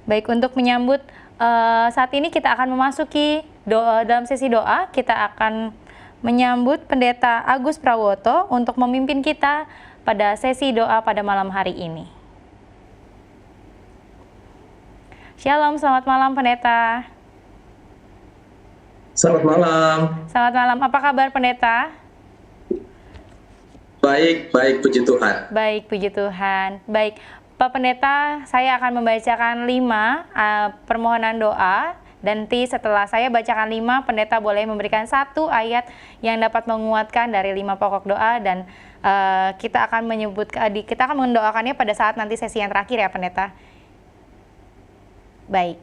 Baik, untuk menyambut saat ini kita akan memasuki dalam sesi doa. Kita akan menyambut Pendeta Agus Prawoto untuk memimpin kita pada sesi doa pada malam hari ini. Shalom, selamat malam Pendeta. Selamat malam. Selamat malam, apa kabar Pendeta? Baik, puji Tuhan. Baik, puji Tuhan. Baik, Pak Pendeta, saya akan membacakan 5 permohonan doa. Dan nanti setelah saya bacakan 5, Pendeta boleh memberikan 1 ayat yang dapat menguatkan dari 5 pokok doa. Dan kita akan mendoakannya pada saat nanti sesi yang terakhir ya Pendeta. Baik,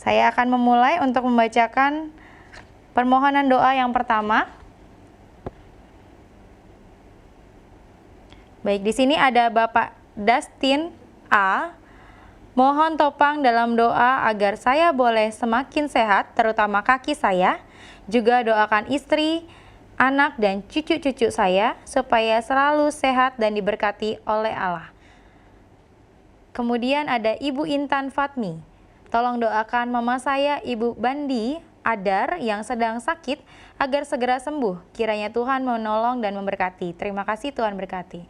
saya akan memulai untuk membacakan permohonan doa yang pertama. Baik, di sini ada Bapak Dustin A. Mohon topang dalam doa agar saya boleh semakin sehat, terutama kaki saya. Juga doakan istri, anak, dan cucu-cucu saya supaya selalu sehat dan diberkati oleh Allah. Kemudian ada Ibu Intan Fatmi. Tolong doakan mama saya, Ibu Bandi Adar, yang sedang sakit agar segera sembuh. Kiranya Tuhan menolong dan memberkati. Terima kasih, Tuhan berkati.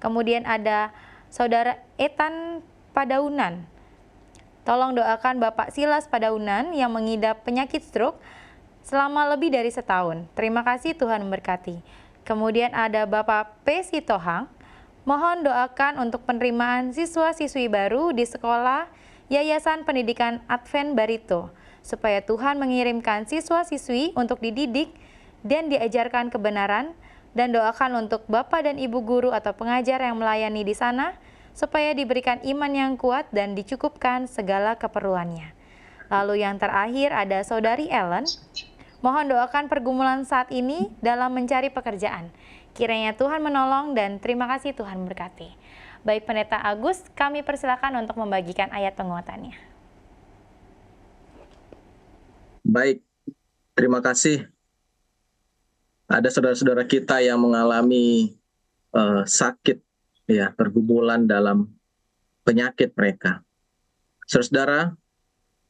Kemudian ada Saudara Etan Padaunan. Tolong doakan Bapak Silas Padaunan yang mengidap penyakit stroke selama lebih dari setahun. Terima kasih, Tuhan memberkati. Kemudian ada Bapak P. Sitohang. Mohon doakan untuk penerimaan siswa-siswi baru di sekolah Yayasan Pendidikan Advent Barito, supaya Tuhan mengirimkan siswa-siswi untuk dididik dan diajarkan kebenaran. Dan doakan untuk Bapak dan Ibu guru atau pengajar yang melayani di sana, supaya diberikan iman yang kuat dan dicukupkan segala keperluannya. Lalu yang terakhir ada Saudari Ellen. Mohon doakan pergumulan saat ini dalam mencari pekerjaan. Kiranya Tuhan menolong dan terima kasih, Tuhan berkati. Baik Pendeta Agus, kami persilakan untuk membagikan ayat penguatannya. Baik, terima kasih. Ada saudara-saudara kita yang mengalami sakit, ya, pergumulan dalam penyakit mereka. Saudara,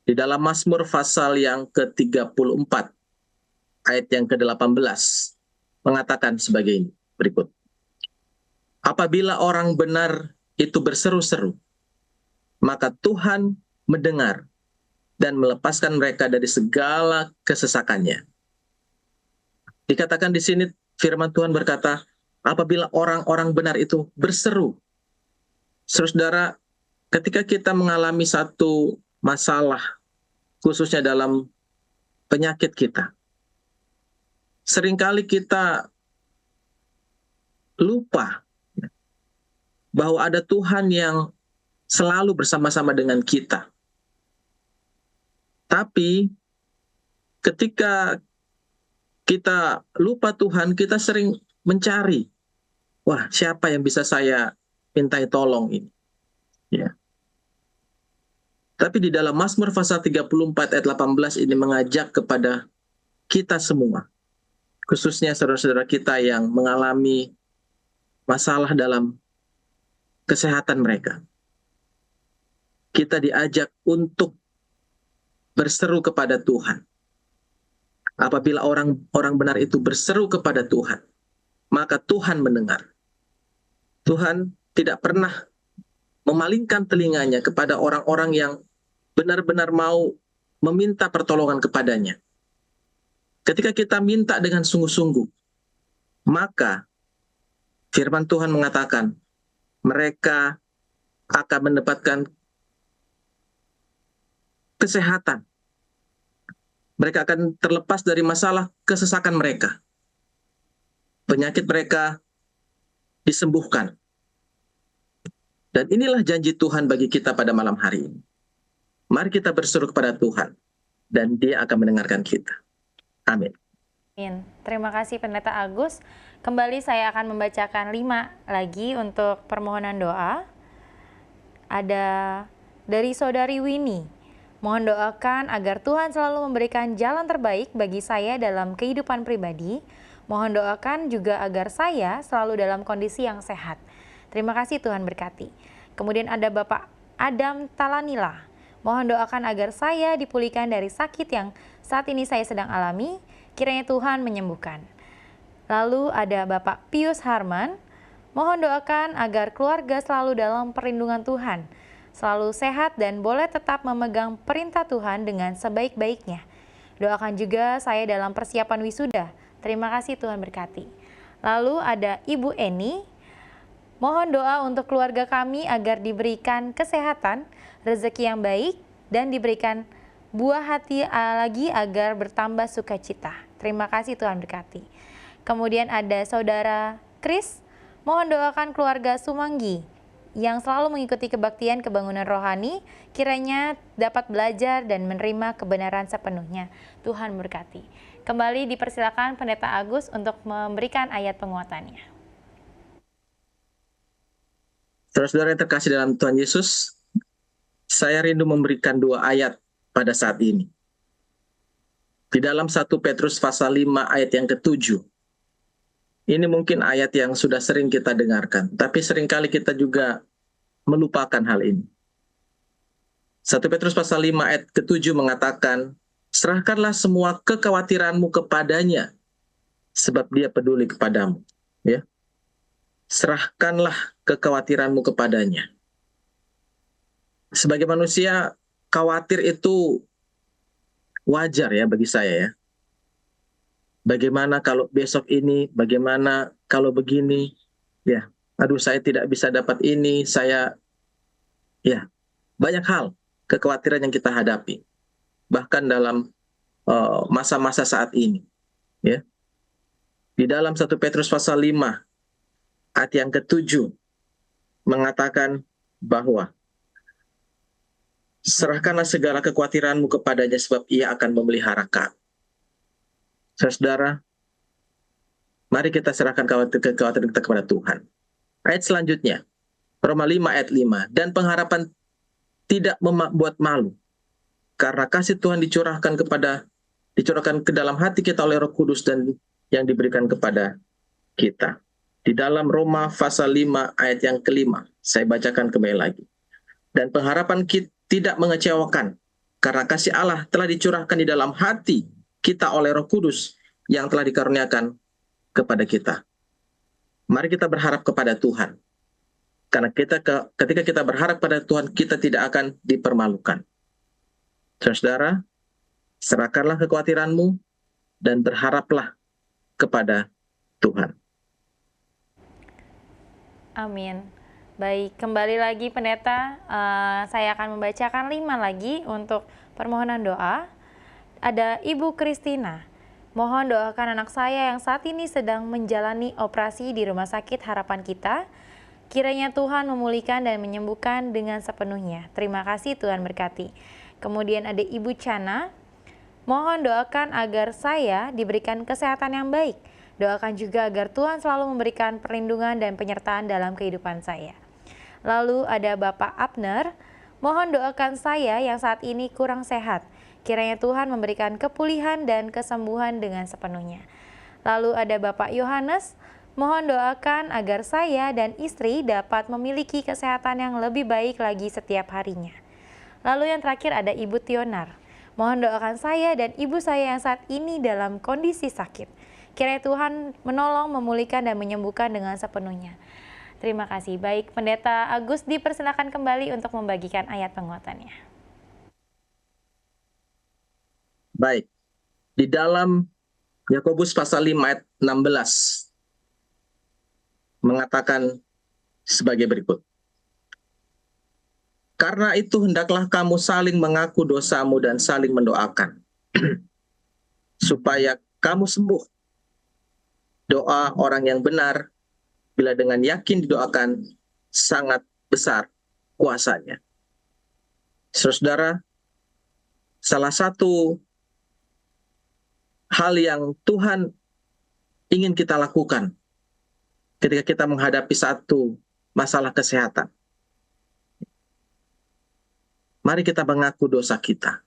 di dalam Mazmur pasal yang ke-34, ayat yang ke-18, mengatakan sebagai ini, berikut. Apabila orang benar itu berseru-seru, maka Tuhan mendengar dan melepaskan mereka dari segala kesesakannya. Dikatakan di sini firman Tuhan berkata, apabila orang-orang benar itu berseru. Saudara, ketika kita mengalami satu masalah, khususnya dalam penyakit kita, seringkali kita lupa bahwa ada Tuhan yang selalu bersama-sama dengan kita. Tapi ketika kita lupa Tuhan, kita sering mencari, wah, siapa yang bisa saya mintai tolong ini? Ya. Tapi di dalam Mazmur pasal 34 ayat 18 ini mengajak kepada kita semua, khususnya saudara-saudara kita yang mengalami masalah dalam kesehatan mereka. Kita diajak untuk berseru kepada Tuhan. Apabila orang benar itu berseru kepada Tuhan, maka Tuhan mendengar. Tuhan tidak pernah memalingkan telinganya kepada orang-orang yang benar-benar mau meminta pertolongan kepadanya. Ketika kita minta dengan sungguh-sungguh, maka firman Tuhan mengatakan, mereka akan mendapatkan kesehatan. Mereka akan terlepas dari masalah kesesakan mereka. Penyakit mereka disembuhkan. Dan inilah janji Tuhan bagi kita pada malam hari ini. Mari kita berseru kepada Tuhan, dan Dia akan mendengarkan kita. Amin. Terima kasih Pendeta Agus. Kembali saya akan membacakan 5 lagi untuk permohonan doa. Ada dari Saudari Winnie. Mohon doakan agar Tuhan selalu memberikan jalan terbaik bagi saya dalam kehidupan pribadi. Mohon doakan juga agar saya selalu dalam kondisi yang sehat. Terima kasih, Tuhan berkati. Kemudian ada Bapak Adam Talanila. Mohon doakan agar saya dipulihkan dari sakit yang saat ini saya sedang alami, kiranya Tuhan menyembuhkan. Lalu ada Bapak Pius Harman, mohon doakan agar keluarga selalu dalam perlindungan Tuhan, selalu sehat dan boleh tetap memegang perintah Tuhan dengan sebaik-baiknya. Doakan juga saya dalam persiapan wisuda. Terima kasih, Tuhan berkati. Lalu ada Ibu Eni, mohon doa untuk keluarga kami agar diberikan kesehatan, rezeki yang baik, dan diberikan buah hati lagi agar bertambah sukacita. Terima kasih, Tuhan berkati. Kemudian ada Saudara Kris, mohon doakan keluarga Sumanggi yang selalu mengikuti kebaktian kebangunan rohani, kiranya dapat belajar dan menerima kebenaran sepenuhnya. Tuhan berkati. Kembali dipersilakan Pendeta Agus untuk memberikan ayat penguatannya. Saudara-saudara yang terkasih dalam Tuhan Yesus, saya rindu memberikan 2 ayat pada saat ini. Di dalam 1 Petrus pasal 5 ayat yang ke-7. Ini mungkin ayat yang sudah sering kita dengarkan, tapi seringkali kita juga melupakan hal ini. 1 Petrus pasal 5 ayat ke-7 mengatakan, serahkanlah semua kekhawatiranmu kepadanya, sebab dia peduli kepadamu. Ya. Serahkanlah kekhawatiranmu kepadanya. Sebagai manusia, khawatir itu wajar ya bagi saya ya. Bagaimana kalau besok ini, bagaimana kalau begini, ya. Aduh, saya tidak bisa dapat ini, ya, banyak hal kekhawatiran yang kita hadapi. Bahkan dalam masa-masa saat ini, ya. Di dalam 1 Petrus pasal 5 ayat yang ke-7 mengatakan bahwa serahkanlah segala kekhawatiranmu kepadanya sebab ia akan memelihara kamu. Saudara, mari kita serahkan kekhawatiran kita kepada Tuhan. Ayat selanjutnya, Roma 5 ayat 5, dan pengharapan tidak membuat malu, karena kasih Tuhan dicurahkan ke dalam hati kita oleh Roh Kudus dan yang diberikan kepada kita. Di dalam Roma pasal 5 ayat yang ke-5, saya bacakan kembali lagi. Dan pengharapan kita tidak mengecewakan, karena kasih Allah telah dicurahkan di dalam hati kita oleh Roh Kudus yang telah dikaruniakan kepada kita. Mari kita berharap kepada Tuhan. Karena ketika kita berharap pada Tuhan, kita tidak akan dipermalukan. Saudara, serahkanlah kekhawatiranmu dan berharaplah kepada Tuhan. Amin. Baik, kembali lagi Pendeta, saya akan membacakan 5 lagi untuk permohonan doa. Ada Ibu Kristina, mohon doakan anak saya yang saat ini sedang menjalani operasi di Rumah Sakit Harapan Kita. Kiranya Tuhan memulihkan dan menyembuhkan dengan sepenuhnya. Terima kasih, Tuhan berkati. Kemudian ada Ibu Chana, mohon doakan agar saya diberikan kesehatan yang baik. Doakan juga agar Tuhan selalu memberikan perlindungan dan penyertaan dalam kehidupan saya. Lalu ada Bapak Abner, mohon doakan saya yang saat ini kurang sehat. Kiranya Tuhan memberikan kepulihan dan kesembuhan dengan sepenuhnya. Lalu ada Bapak Yohanes, mohon doakan agar saya dan istri dapat memiliki kesehatan yang lebih baik lagi setiap harinya. Lalu yang terakhir ada Ibu Tionar, mohon doakan saya dan ibu saya yang saat ini dalam kondisi sakit. Kiranya Tuhan menolong, memulihkan, dan menyembuhkan dengan sepenuhnya. Terima kasih. Baik, Pendeta Agus dipersilakan kembali untuk membagikan ayat penguatannya. Baik, di dalam Yakobus pasal 5 ayat 16 mengatakan sebagai berikut. Karena itu hendaklah kamu saling mengaku dosamu dan saling mendoakan, supaya kamu sembuh. Doa orang yang benar, bila dengan yakin didoakan, sangat besar kuasanya. Saudara, salah satu hal yang Tuhan ingin kita lakukan ketika kita menghadapi satu masalah kesehatan, mari kita mengaku dosa kita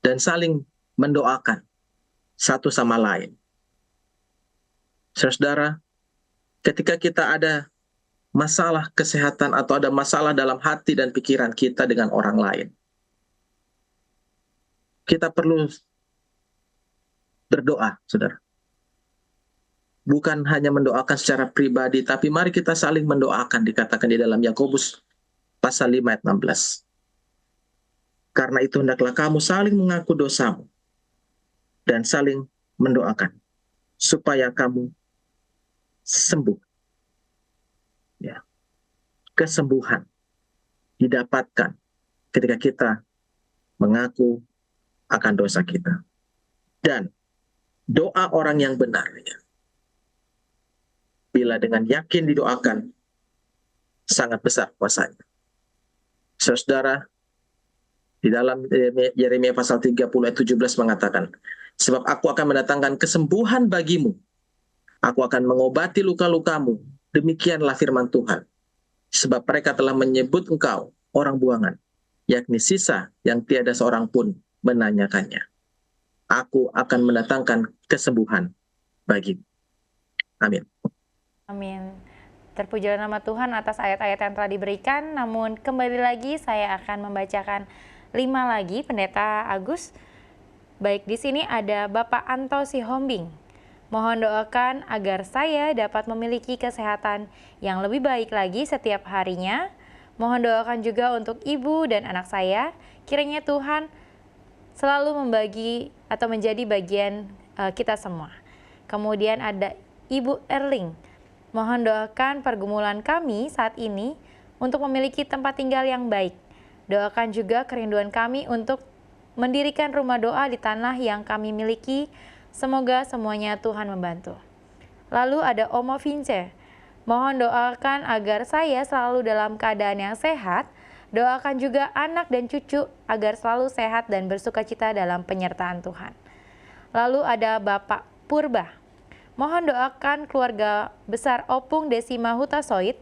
dan saling mendoakan satu sama lain. Saudara, ketika kita ada masalah kesehatan atau ada masalah dalam hati dan pikiran kita dengan orang lain. Kita perlu berdoa, saudara. Bukan hanya mendoakan secara pribadi, tapi mari kita saling mendoakan, dikatakan di dalam Yakobus pasal 5 ayat 16. Karena itu hendaklah kamu saling mengaku dosamu dan saling mendoakan supaya kamu sembuh. Ya. Kesembuhan didapatkan ketika kita mengaku akan dosa kita. Dan doa orang yang benar, ya, bila dengan yakin didoakan, sangat besar kuasanya. Saudara, di dalam Yeremia pasal 30 ayat 17 mengatakan, sebab aku akan mendatangkan kesembuhan bagimu, aku akan mengobati luka-lukamu, demikianlah firman Tuhan. Sebab mereka telah menyebut engkau orang buangan, yakni sisa yang tiada seorang pun menanyakannya. Aku akan mendatangkan kesembuhan bagimu. Amin. Amin. Terpujilah nama Tuhan atas ayat-ayat yang telah diberikan. Namun kembali lagi saya akan membacakan 5 lagi, Pendeta Agus. Baik, di sini ada Bapak Anto Sihombing. Mohon doakan agar saya dapat memiliki kesehatan yang lebih baik lagi setiap harinya. Mohon doakan juga untuk ibu dan anak saya. Kiranya Tuhan selalu membagi atau menjadi bagian kita semua. Kemudian ada Ibu Erling. Mohon doakan pergumulan kami saat ini untuk memiliki tempat tinggal yang baik. Doakan juga kerinduan kami untuk mendirikan rumah doa di tanah yang kami miliki. Semoga semuanya Tuhan membantu. Lalu ada Omo Vince. Mohon doakan agar saya selalu dalam keadaan yang sehat. Doakan juga anak dan cucu agar selalu sehat dan bersukacita dalam penyertaan Tuhan. Lalu ada Bapak Purba. Mohon doakan keluarga besar Opung Desima Hutasoit,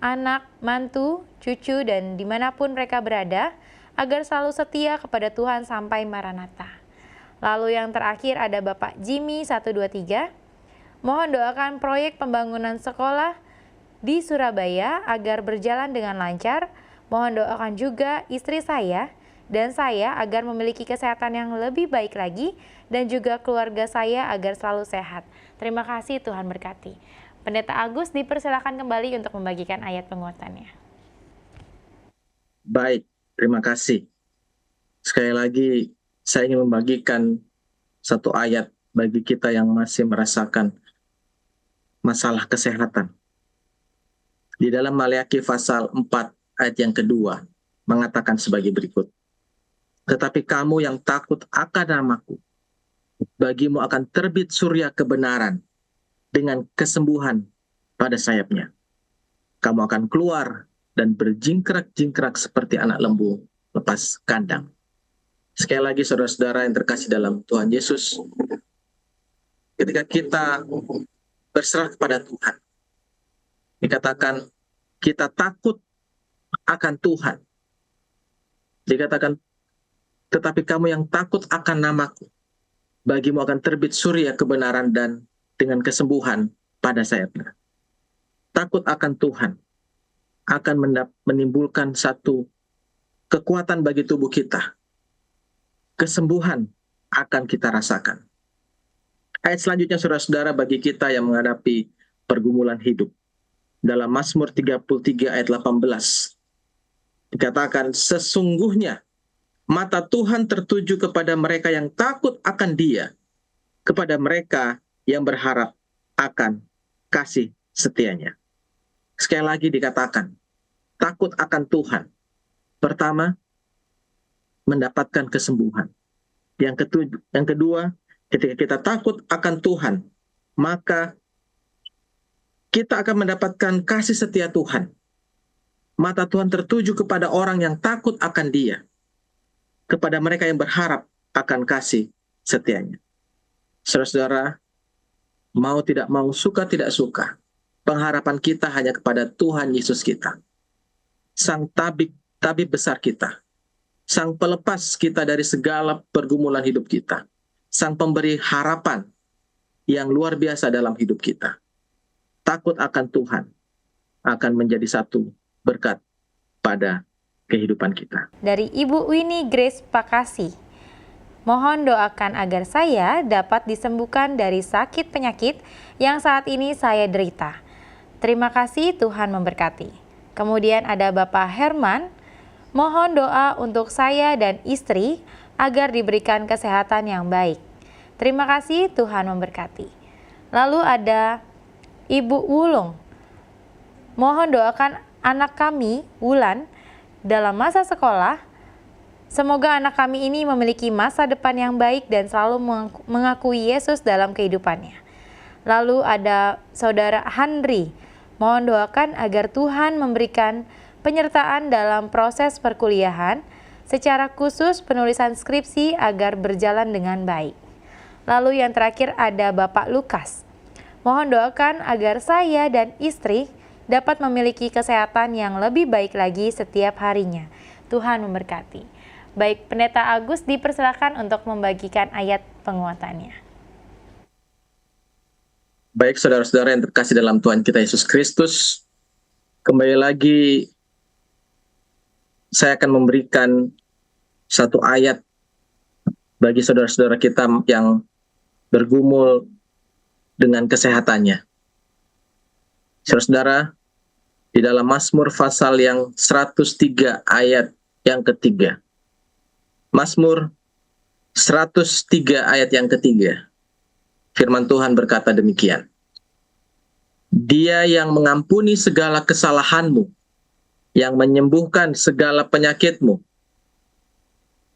anak, mantu, cucu, dan dimanapun mereka berada, agar selalu setia kepada Tuhan sampai Maranatha. Lalu yang terakhir ada Bapak Jimmy 123. Mohon doakan proyek pembangunan sekolah di Surabaya agar berjalan dengan lancar. Mohon doakan juga istri saya dan saya agar memiliki kesehatan yang lebih baik lagi dan juga keluarga saya agar selalu sehat. Terima kasih, Tuhan berkati. Pendeta Agus dipersilakan kembali untuk membagikan ayat penguatannya. Baik, terima kasih. Sekali lagi saya ingin membagikan satu ayat bagi kita yang masih merasakan masalah kesehatan. Di dalam Maleakhi pasal 4 ayat yang kedua mengatakan sebagai berikut. Tetapi kamu yang takut akan namaku, bagimu akan terbit surya kebenaran dengan kesembuhan pada sayapnya. Kamu akan keluar dan berjingkrak-jingkrak seperti anak lembu lepas kandang. Sekali lagi saudara-saudara yang terkasih dalam Tuhan Yesus, ketika kita berserah kepada Tuhan, dikatakan kita takut akan Tuhan. Dikatakan, tetapi kamu yang takut akan namaku, bagimu akan terbit surya kebenaran dan dengan kesembuhan pada sayapnya. Takut akan Tuhan akan menimbulkan satu kekuatan bagi tubuh kita. Kesembuhan akan kita rasakan. Ayat selanjutnya saudara-saudara bagi kita yang menghadapi pergumulan hidup. Dalam Mazmur 33 ayat 18 dikatakan, sesungguhnya mata Tuhan tertuju kepada mereka yang takut akan Dia, kepada mereka yang berharap akan kasih setianya. Sekali lagi dikatakan, takut akan Tuhan. Pertama, mendapatkan kesembuhan. Yang kedua, ketika kita takut akan Tuhan, maka kita akan mendapatkan kasih setia Tuhan. Mata Tuhan tertuju kepada orang yang takut akan Dia, kepada mereka yang berharap akan kasih setianya. Saudara-saudara, mau tidak mau, suka tidak suka, pengharapan kita hanya kepada Tuhan Yesus kita, Sang tabib besar kita, Sang pelepas kita dari segala pergumulan hidup kita, Sang pemberi harapan yang luar biasa dalam hidup kita. Takut akan Tuhan akan menjadi satu berkat pada kehidupan kita. Dari Ibu Winnie Grace Pakasi, mohon doakan agar saya dapat disembuhkan dari sakit penyakit yang saat ini saya derita. Terima kasih, Tuhan memberkati. Kemudian ada Bapak Herman, mohon doa untuk saya dan istri agar diberikan kesehatan yang baik. Terima kasih, Tuhan memberkati. Lalu ada Ibu Wulung, mohon doakan anak kami, Wulan, dalam masa sekolah. Semoga anak kami ini memiliki masa depan yang baik dan selalu mengakui Yesus dalam kehidupannya. Lalu ada Saudara Handri, mohon doakan agar Tuhan memberikan penyertaan dalam proses perkuliahan, secara khusus penulisan skripsi agar berjalan dengan baik. Lalu yang terakhir ada Bapak Lukas, mohon doakan agar saya dan istri dapat memiliki kesehatan yang lebih baik lagi setiap harinya. Tuhan memberkati. Baik, Pendeta Agus dipersilakan untuk membagikan ayat penguatannya. Baik, saudara-saudara yang terkasih dalam Tuhan kita Yesus Kristus, kembali lagi saya akan memberikan satu ayat bagi saudara-saudara kita yang bergumul dengan kesehatannya. Saudara-saudara, di dalam Mazmur pasal yang 103 ayat yang ketiga. Mazmur 103 ayat yang ketiga. Firman Tuhan berkata demikian. Dia yang mengampuni segala kesalahanmu, yang menyembuhkan segala penyakitmu.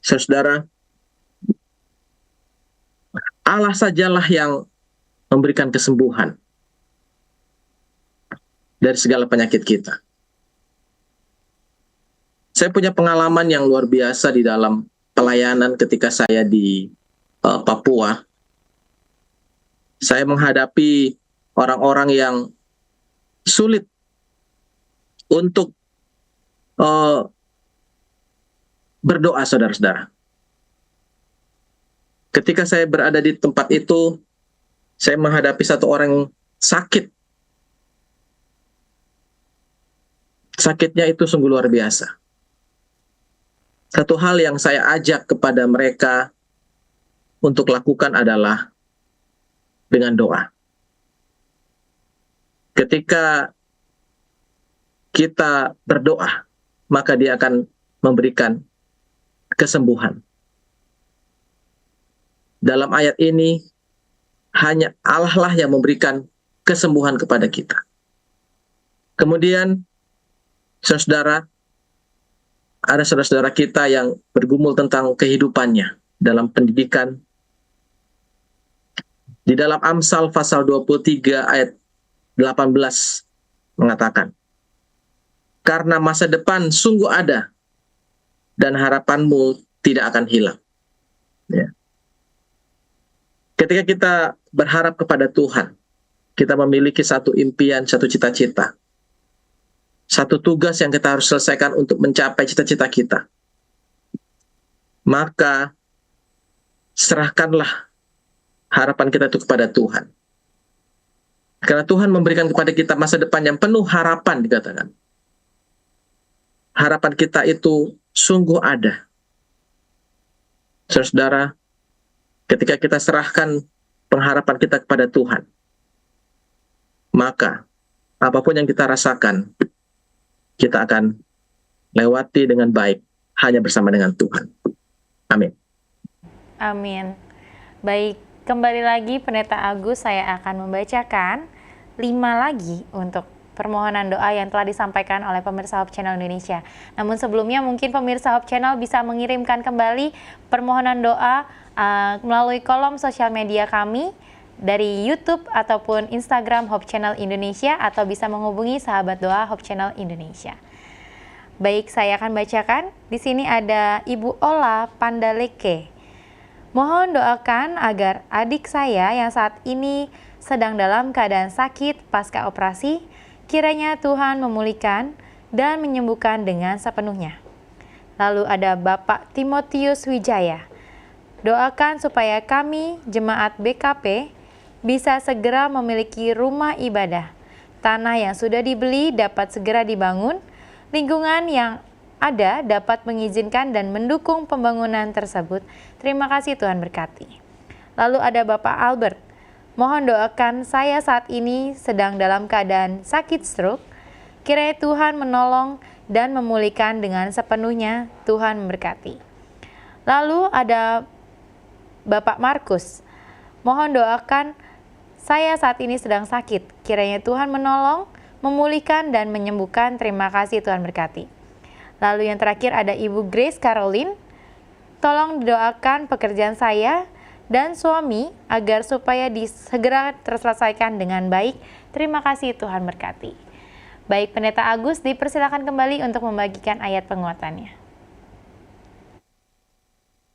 Saudara, Allah sajalah yang memberikan kesembuhan dari segala penyakit kita. Saya punya pengalaman yang luar biasa di dalam pelayanan ketika saya di Papua. Saya menghadapi orang-orang yang sulit untuk berdoa, saudara-saudara. Ketika saya berada di tempat itu, saya menghadapi satu orang yang sakit. Sakitnya itu sungguh luar biasa. Satu hal yang saya ajak kepada mereka untuk lakukan adalah dengan doa. Ketika kita berdoa, maka Dia akan memberikan kesembuhan. Dalam ayat ini, hanya Allah lah yang memberikan kesembuhan kepada kita. Kemudian, saudara, ada saudara-saudara kita yang bergumul tentang kehidupannya dalam pendidikan. Di dalam Amsal pasal 23 ayat 18 mengatakan, karena masa depan sungguh ada dan harapanmu tidak akan hilang. Ya. Ketika kita berharap kepada Tuhan, kita memiliki satu impian, satu cita-cita, satu tugas yang kita harus selesaikan untuk mencapai cita-cita kita. Maka serahkanlah harapan kita itu kepada Tuhan. Karena Tuhan memberikan kepada kita masa depan yang penuh harapan, dikatakan. Harapan kita itu sungguh ada. Saudara, ketika kita serahkan pengharapan kita kepada Tuhan, maka apapun yang kita rasakan, kita akan lewati dengan baik hanya bersama dengan Tuhan. Amin. Amin. Baik, kembali lagi Pendeta Agus, saya akan membacakan 5 lagi untuk permohonan doa yang telah disampaikan oleh pemirsa Hope Channel Indonesia. Namun sebelumnya mungkin pemirsa Hope Channel bisa mengirimkan kembali permohonan doa melalui kolom sosial media kami dari YouTube ataupun Instagram Hope Channel Indonesia, atau bisa menghubungi sahabat doa Hope Channel Indonesia. Baik, saya akan bacakan. Di sini ada Ibu Ola Pandaleke. Mohon doakan agar adik saya yang saat ini sedang dalam keadaan sakit pasca operasi, kiranya Tuhan memulihkan dan menyembuhkan dengan sepenuhnya. Lalu ada Bapak Timotius Wijaya. Doakan supaya kami, jemaat BKP, bisa segera memiliki rumah ibadah. tanah yang sudah dibeli dapat segera dibangun, lingkungan yang ada dapat mengizinkan dan mendukung pembangunan tersebut. Terima kasih, Tuhan berkati. Lalu ada Bapak Albert, mohon doakan saya saat ini sedang dalam keadaan sakit stroke. Kiranya Tuhan menolong dan memulihkan dengan sepenuhnya. Tuhan memberkati. Lalu ada Bapak Markus, mohon doakan saya saat ini sedang sakit. Kiranya Tuhan menolong, memulihkan, dan menyembuhkan. Terima kasih, Tuhan berkati. Lalu yang terakhir ada Ibu Grace Caroline, tolong doakan pekerjaan saya dan suami agar supaya segera terselesaikan dengan baik. Terima kasih, Tuhan berkati. Baik, Pendeta Agus, dipersilakan kembali untuk membagikan ayat penguatannya.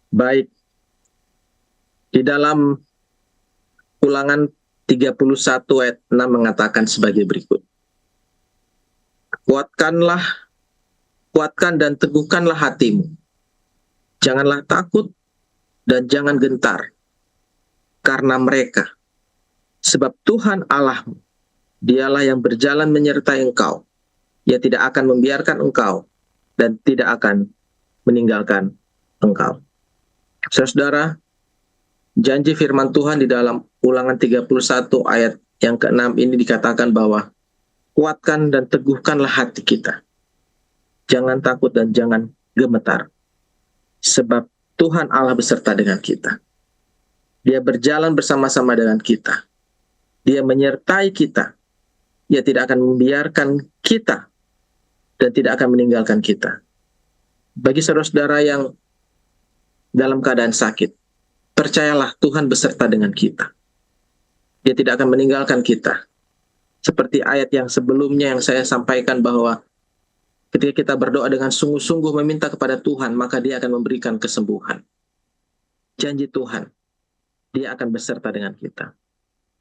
Baik, di dalam Ulangan 31 ayat 6 mengatakan sebagai berikut. Kuatkan dan teguhkanlah hatimu. Janganlah takut dan jangan gentar karena mereka. Sebab Tuhan Allahmu, Dialah yang berjalan menyertai engkau. Ia tidak akan membiarkan engkau dan tidak akan meninggalkan engkau. Saudara, janji firman Tuhan di dalam Ulangan 31 ayat yang ke-6 ini dikatakan bahwa kuatkan dan teguhkanlah hati kita. Jangan takut dan jangan gemetar. Sebab Tuhan Allah beserta dengan kita. Dia berjalan bersama-sama dengan kita. Dia menyertai kita. Dia tidak akan membiarkan kita dan tidak akan meninggalkan kita. Bagi saudara-saudara yang dalam keadaan sakit, percayalah Tuhan beserta dengan kita. Dia tidak akan meninggalkan kita. Seperti ayat yang sebelumnya yang saya sampaikan bahwa ketika kita berdoa dengan sungguh-sungguh meminta kepada Tuhan, maka Dia akan memberikan kesembuhan. Janji Tuhan, Dia akan beserta dengan kita.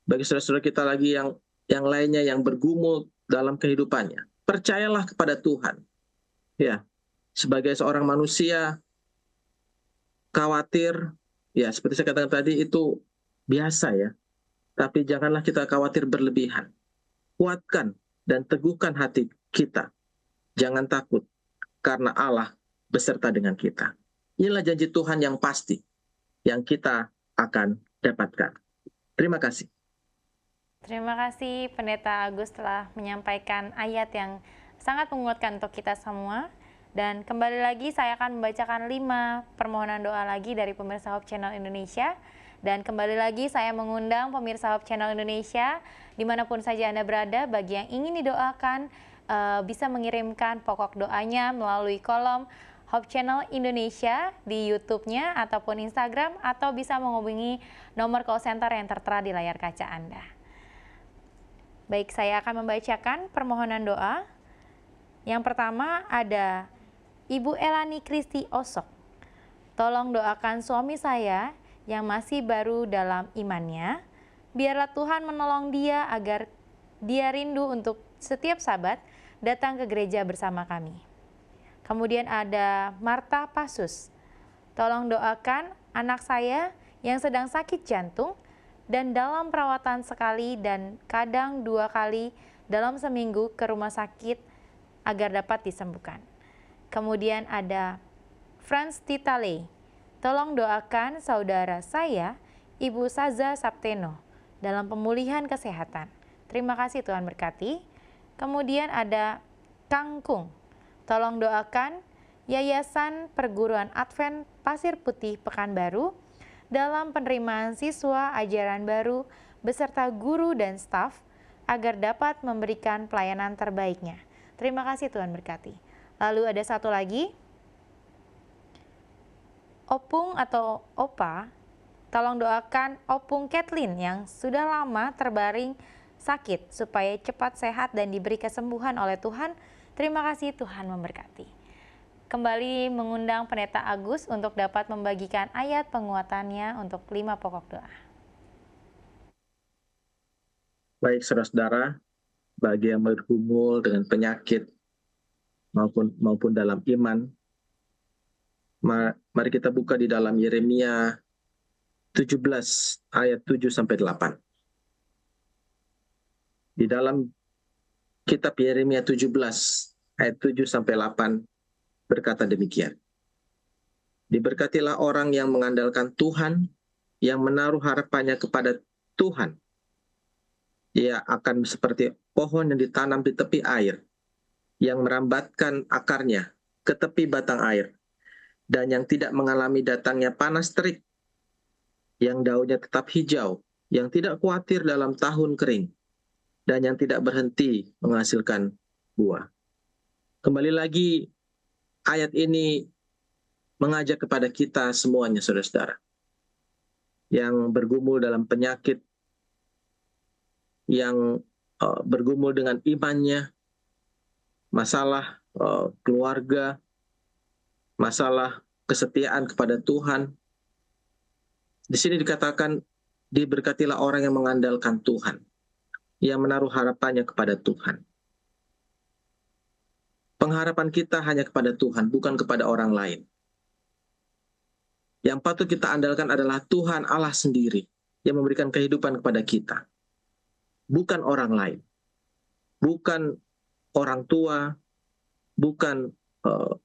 Bagi saudara-saudara kita lagi yang lainnya yang bergumul dalam kehidupannya, percayalah kepada Tuhan. Ya, sebagai seorang manusia, khawatir, ya seperti saya katakan tadi itu biasa ya. Tapi janganlah kita khawatir berlebihan. Kuatkan dan teguhkan hati kita. Jangan takut, karena Allah beserta dengan kita. Inilah janji Tuhan yang pasti, yang kita akan dapatkan. Terima kasih. Terima kasih Pendeta Agus telah menyampaikan ayat yang sangat menguatkan untuk kita semua. Dan kembali lagi saya akan membacakan 5 permohonan doa lagi dari pemirsa Hope Channel Indonesia. Dan kembali lagi saya mengundang pemirsa Hope Channel Indonesia dimanapun saja Anda berada, bagi yang ingin didoakan bisa mengirimkan pokok doanya melalui kolom Hope Channel Indonesia di YouTube-nya ataupun Instagram, atau bisa menghubungi nomor call center yang tertera di layar kaca Anda. Baik, saya akan membacakan permohonan doa. Yang pertama ada Ibu Elani Kristi Osok. Tolong doakan suami saya yang masih baru dalam imannya. Biarlah Tuhan menolong dia agar dia rindu untuk setiap Sabat datang ke gereja bersama kami. Kemudian ada Marta Pasus. Tolong doakan anak saya yang sedang sakit jantung dan dalam perawatan sekali dan kadang 2 kali dalam seminggu ke rumah sakit agar dapat disembuhkan. Kemudian ada Franz Titale. Tolong doakan saudara saya, Ibu Saza Sapteno, dalam pemulihan kesehatan. Terima kasih, Tuhan berkati. Kemudian ada Kang Kung. Tolong doakan Yayasan Perguruan Advent Pasir Putih Pekanbaru dalam penerimaan siswa ajaran baru beserta guru dan staf agar dapat memberikan pelayanan terbaiknya. Terima kasih, Tuhan berkati. Lalu ada satu lagi, Opung atau Opa. Tolong doakan Opung Kathleen yang sudah lama terbaring sakit supaya cepat sehat dan diberi kesembuhan oleh Tuhan. Terima kasih, Tuhan memberkati. Kembali mengundang Pendeta Agus untuk dapat membagikan ayat penguatannya untuk 5 pokok doa. Baik saudara-saudara, bagi yang bergumul dengan penyakit maupun dalam iman, mari kita buka di dalam Yeremia 17 ayat 7-8. Di dalam Kitab Yeremia 17 ayat 7 sampai 8 berkata demikian. Diberkatilah orang yang mengandalkan Tuhan, yang menaruh harapannya kepada Tuhan. Ia akan seperti pohon yang ditanam di tepi air, yang merambatkan akarnya ke tepi batang air, dan yang tidak mengalami datangnya panas terik, yang daunnya tetap hijau, yang tidak khawatir dalam tahun kering, dan yang tidak berhenti menghasilkan buah. Kembali lagi, ayat ini mengajak kepada kita semuanya, saudara-saudara, yang bergumul dalam penyakit, yang bergumul dengan imannya, masalah keluarga, masalah kesetiaan kepada Tuhan. Di sini dikatakan, diberkatilah orang yang mengandalkan Tuhan, yang menaruh harapannya kepada Tuhan. Pengharapan kita hanya kepada Tuhan, bukan kepada orang lain. Yang patut kita andalkan adalah Tuhan Allah sendiri yang memberikan kehidupan kepada kita. Bukan orang lain. Bukan orang tua, bukan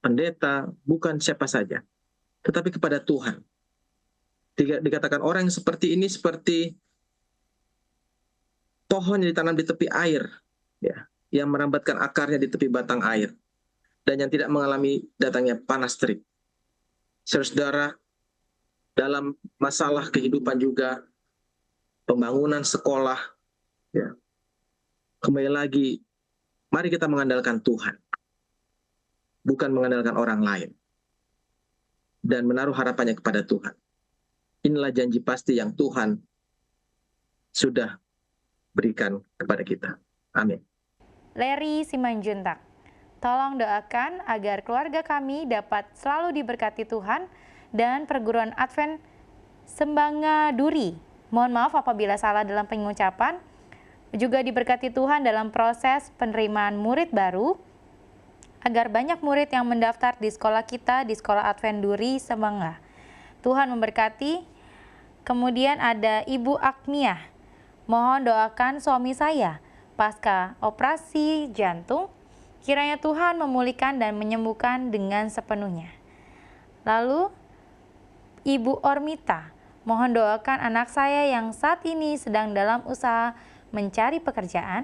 pendeta, bukan siapa saja. Tetapi kepada Tuhan. Dikatakan orang yang seperti ini seperti pohon yang ditanam di tepi air, ya, yang merambatkan akarnya di tepi batang air, dan yang tidak mengalami datangnya panas terik. Saudara, dalam masalah kehidupan juga, pembangunan sekolah, ya, kembali lagi, mari kita mengandalkan Tuhan, bukan mengandalkan orang lain, dan menaruh harapannya kepada Tuhan. Inilah janji pasti yang Tuhan sudah berikan kepada kita. Amin. Larry Simanjuntak, tolong doakan agar keluarga kami dapat selalu diberkati Tuhan dan perguruan Advent Sembanga Duri. Mohon maaf apabila salah dalam pengucapan. Juga diberkati Tuhan dalam proses penerimaan murid baru, agar banyak murid yang mendaftar di sekolah kita, di sekolah Advent Duri Sembanga. Tuhan memberkati. Kemudian ada Ibu Agniah, mohon doakan suami saya pasca operasi jantung, kiranya Tuhan memulihkan dan menyembuhkan dengan sepenuhnya. Lalu Ibu Ormita, mohon doakan anak saya yang saat ini sedang dalam usaha mencari pekerjaan,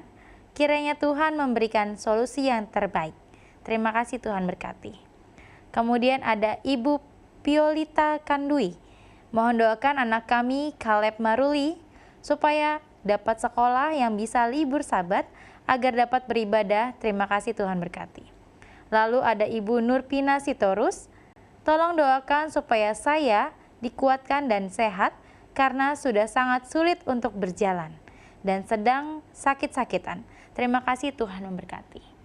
kiranya Tuhan memberikan solusi yang terbaik. Terima kasih, Tuhan berkati. Kemudian ada Ibu Piolita Kandui, mohon doakan anak kami Caleb Maruli supaya dapat sekolah yang bisa libur Sabat agar dapat beribadah. Terima kasih, Tuhan berkati. Lalu ada Ibu Nurpina Sitorus, tolong doakan supaya saya dikuatkan dan sehat karena sudah sangat sulit untuk berjalan dan sedang sakit-sakitan. Terima kasih, Tuhan memberkati.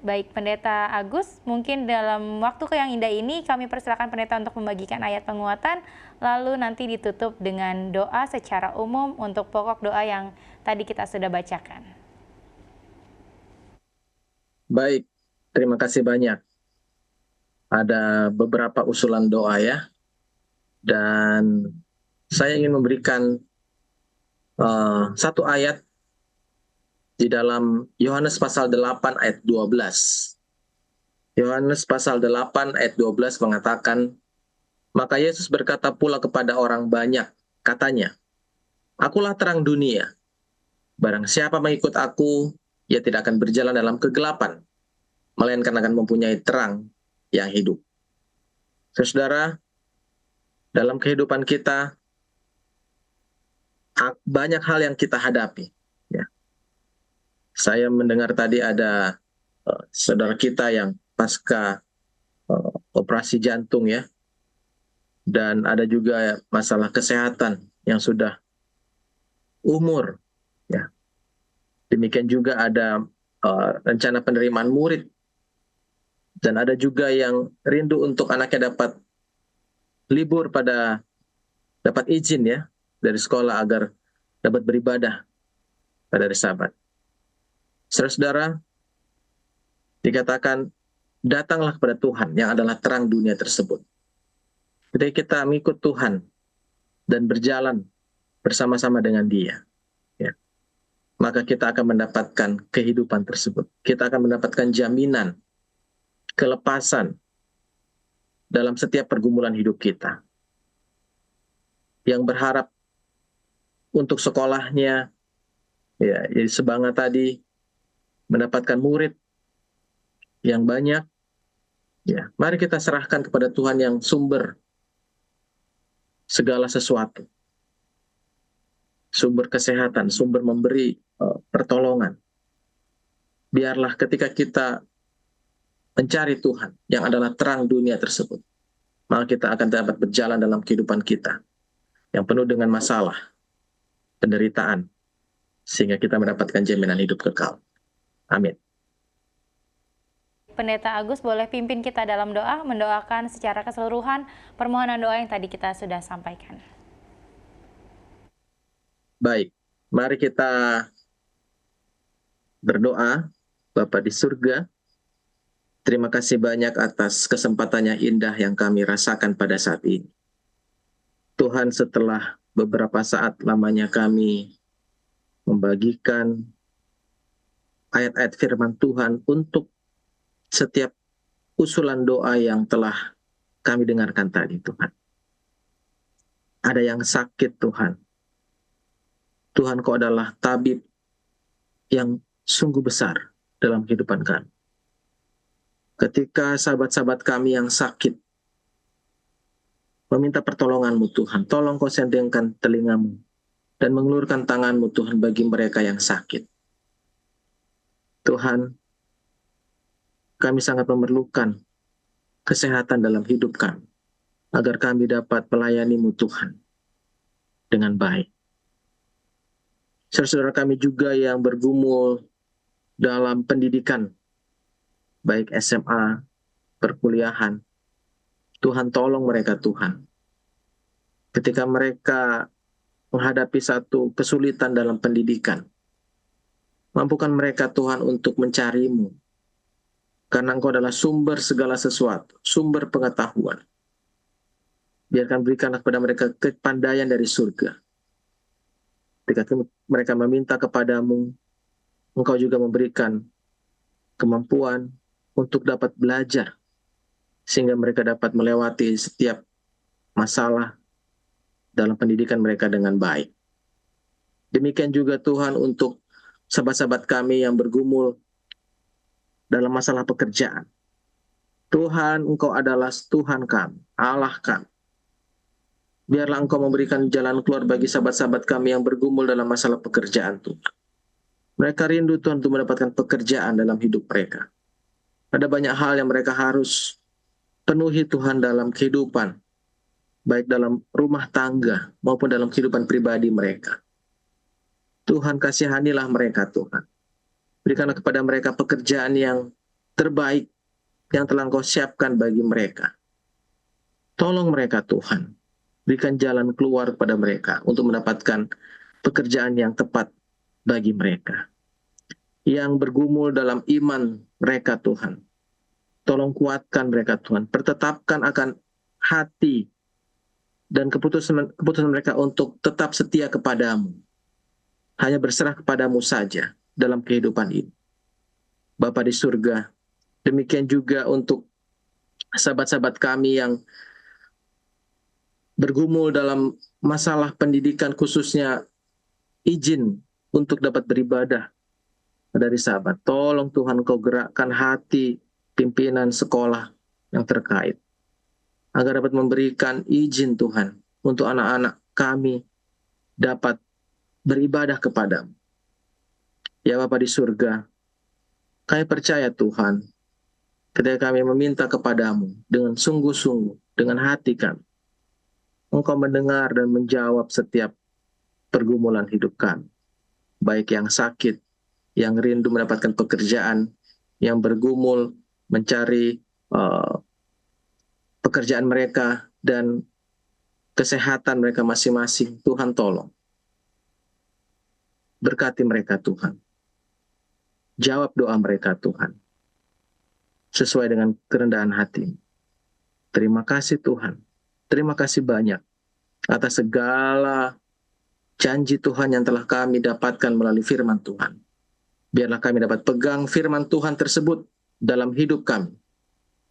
Baik, Pendeta Agus, mungkin dalam waktu yang indah ini kami persilakan Pendeta untuk membagikan ayat penguatan, lalu nanti ditutup dengan doa secara umum untuk pokok doa yang tadi kita sudah bacakan. Baik, terima kasih banyak. Ada beberapa usulan doa ya, dan saya ingin memberikan satu ayat di dalam Yohanes pasal 8 ayat 12. Yohanes pasal 8 ayat 12 mengatakan, maka Yesus berkata pula kepada orang banyak, katanya, Akulah terang dunia. Barang siapa mengikut aku, ia tidak akan berjalan dalam kegelapan, melainkan akan mempunyai terang yang hidup. Saudara, dalam kehidupan kita, banyak hal yang kita hadapi. Ya. Saya mendengar tadi ada saudara kita yang pasca operasi jantung ya, dan ada juga masalah kesehatan yang sudah umur. Ya. Demikian juga ada rencana penerimaan murid, dan ada juga yang rindu untuk anaknya dapat libur dapat izin ya dari sekolah agar dapat beribadah pada hari Sabat. Saudara-saudara, dikatakan datanglah kepada Tuhan yang adalah terang dunia tersebut. Ketika kita mengikut Tuhan dan berjalan bersama-sama dengan Dia, ya, maka kita akan mendapatkan kehidupan tersebut. Kita akan mendapatkan jaminan, kelepasan dalam setiap pergumulan hidup kita. Yang berharap untuk sekolahnya, ya, sebanga tadi, mendapatkan murid yang banyak, ya, mari kita serahkan kepada Tuhan yang sumber segala sesuatu. Sumber kesehatan, sumber memberi pertolongan. Biarlah ketika kita mencari Tuhan yang adalah terang dunia tersebut, maka kita akan dapat berjalan dalam kehidupan kita yang penuh dengan masalah, penderitaan, sehingga kita mendapatkan jaminan hidup kekal. Amin. Pendeta Agus boleh pimpin kita dalam doa, mendoakan secara keseluruhan permohonan doa yang tadi kita sudah sampaikan. Baik, mari kita berdoa. Bapa di surga, terima kasih banyak atas kesempatannya indah yang kami rasakan pada saat ini. Tuhan, setelah beberapa saat lamanya kami membagikan ayat-ayat firman Tuhan untuk setiap usulan doa yang telah kami dengarkan tadi, Tuhan. Ada yang sakit, Tuhan. Tuhan, Kau adalah tabib yang sungguh besar dalam kehidupan kami. Ketika sahabat-sahabat kami yang sakit meminta pertolongan-Mu, Tuhan, tolong Kau sendengkan telinga-Mu dan mengulurkan tangan-Mu, Tuhan, bagi mereka yang sakit. Tuhan, kami sangat memerlukan kesehatan dalam hidup kami, agar kami dapat melayani-Mu, Tuhan, dengan baik. Saudara-saudara kami juga yang bergumul dalam pendidikan, baik SMA, perkuliahan, Tuhan tolong mereka, Tuhan. Ketika mereka menghadapi satu kesulitan dalam pendidikan, mampukan mereka, Tuhan, untuk mencari-Mu, karena Engkau adalah sumber segala sesuatu, sumber pengetahuan. Biarkan berikanlah kepada mereka kepandaian dari surga. Ketika mereka meminta kepadamu, Engkau juga memberikan kemampuan untuk dapat belajar, sehingga mereka dapat melewati setiap masalah dalam pendidikan mereka dengan baik. Demikian juga Tuhan untuk sahabat-sahabat kami yang bergumul dalam masalah pekerjaan. Tuhan, Engkau adalah Tuhan kami, Allah kami. Biarlah Engkau memberikan jalan keluar bagi sahabat-sahabat kami yang bergumul dalam masalah pekerjaan, Tuhan. Mereka rindu, Tuhan, untuk mendapatkan pekerjaan dalam hidup mereka. Ada banyak hal yang mereka harus penuhi, Tuhan, dalam kehidupan, baik dalam rumah tangga maupun dalam kehidupan pribadi mereka. Tuhan, kasihanilah mereka, Tuhan. Berikanlah kepada mereka pekerjaan yang terbaik yang telah Engkau siapkan bagi mereka. Tolong mereka, Tuhan. Berikan jalan keluar kepada mereka untuk mendapatkan pekerjaan yang tepat bagi mereka. Yang bergumul dalam iman mereka, Tuhan. Tolong kuatkan mereka, Tuhan. Pertetapkan akan hati dan keputusan mereka untuk tetap setia kepadamu. Hanya berserah kepadamu saja dalam kehidupan ini. Bapa di surga, demikian juga untuk sahabat-sahabat kami yang bergumul dalam masalah pendidikan, khususnya izin untuk dapat beribadah dari sahabat. Tolong Tuhan Kau gerakkan hati pimpinan sekolah yang terkait, agar dapat memberikan izin, Tuhan, untuk anak-anak kami dapat beribadah kepadamu. Ya Bapa di surga, kami percaya, Tuhan, ketika kami meminta kepadamu dengan sungguh-sungguh, dengan hati kami, Engkau mendengar dan menjawab setiap pergumulan hidup kami. Baik yang sakit, yang rindu mendapatkan pekerjaan, yang bergumul mencari pekerjaan mereka dan kesehatan mereka masing-masing. Tuhan tolong. Berkati mereka, Tuhan. Jawab doa mereka, Tuhan. Sesuai dengan kerendahan hati. Terima kasih, Tuhan. Terima kasih banyak atas segala janji Tuhan yang telah kami dapatkan melalui firman Tuhan. Biarlah kami dapat pegang firman Tuhan tersebut dalam hidup kami,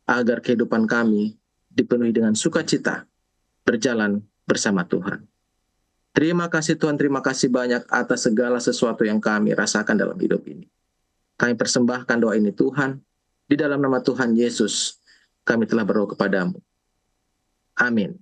agar kehidupan kami dipenuhi dengan sukacita, berjalan bersama Tuhan. Terima kasih Tuhan, terima kasih banyak atas segala sesuatu yang kami rasakan dalam hidup ini. Kami persembahkan doa ini Tuhan, di dalam nama Tuhan Yesus, kami telah berdoa kepadamu. Amin.